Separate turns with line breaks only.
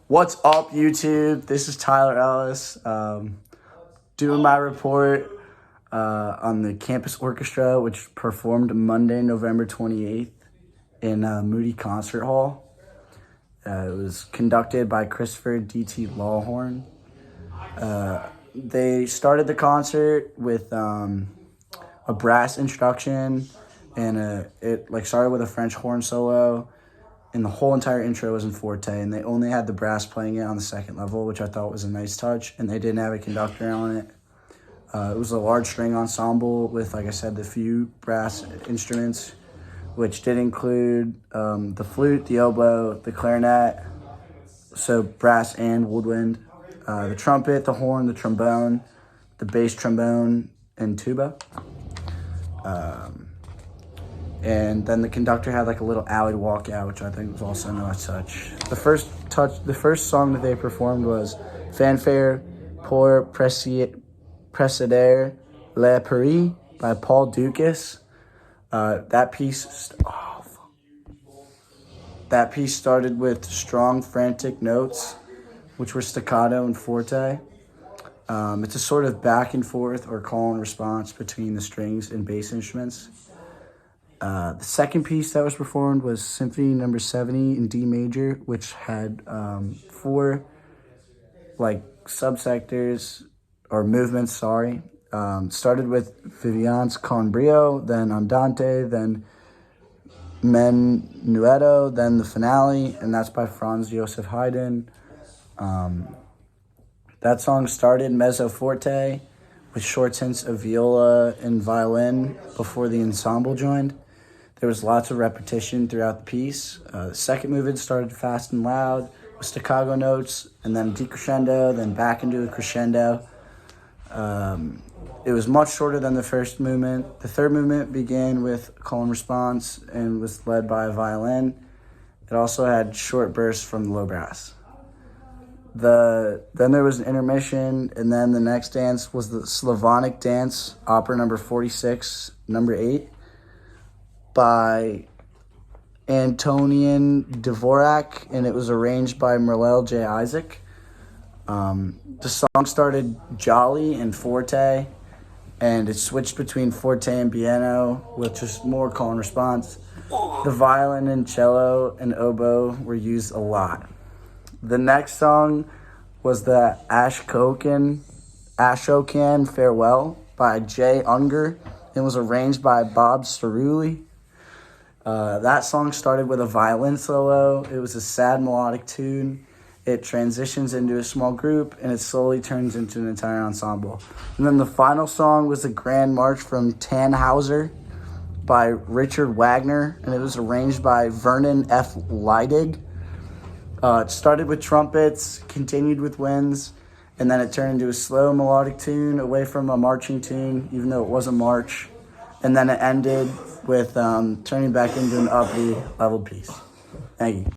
What's up, YouTube? This is Tyler Ellis, doing my report on the campus orchestra, which performed Monday, November 28th in Moody Concert Hall. It was conducted by Christopher D.T. Lawhorn. They started the concert with a brass introduction, and it started with a French horn solo. And the whole entire intro was in forte, and they only had the brass playing it on the second level, which I thought was a nice touch, and they didn't have a conductor on it. It was a large string ensemble with, like I said, the few brass instruments, which did include the flute, the oboe, the clarinet, so brass and woodwind, the trumpet, the horn, the trombone, the bass trombone, and tuba. And then the conductor had a little alley walkout, which I think was also a nice touch. The first song that they performed was Fanfare pour Précéder Le Paris by Paul Dukas. That piece started with strong, frantic notes, which were staccato and forte. It's a sort of back and forth or call and response between the strings and bass instruments. The second piece that was performed was Symphony No. 70 in D major, which had four subsectors or movements. Started with Vivian's Con Brio, then Andante, then Menuetto, then the finale, and that's by Franz Joseph Haydn. That song started mezzo forte with short hints of viola and violin before the ensemble joined. There was lots of repetition throughout the piece. The second movement started fast and loud with staccato notes, and then decrescendo, then back into a crescendo. It was much shorter than the first movement. The third movement began with call and response and was led by a violin. It also had short bursts from the low brass. Then there was an intermission, and then the next dance was the Slavonic Dance, opera number 46, number 8, by Antonin Dvorak, and it was arranged by Merle J. Isaac. The song started jolly and forte, and it switched between forte and piano, with just more call and response. The violin and cello and oboe were used a lot. The next song was the Ashokan Farewell by Jay Unger, and was arranged by Bob Cerulli. That song started with a violin solo. It was a sad melodic tune. It transitions into a small group, and it slowly turns into an entire ensemble. And then the final song was the Grand March from Tannhauser by Richard Wagner, and it was arranged by Vernon F. Leidig. It started with trumpets, continued with winds, and then it turned into a slow melodic tune away from a marching tune, even though it was a march. And then it ended with turning back into an uppity level piece. Thank you.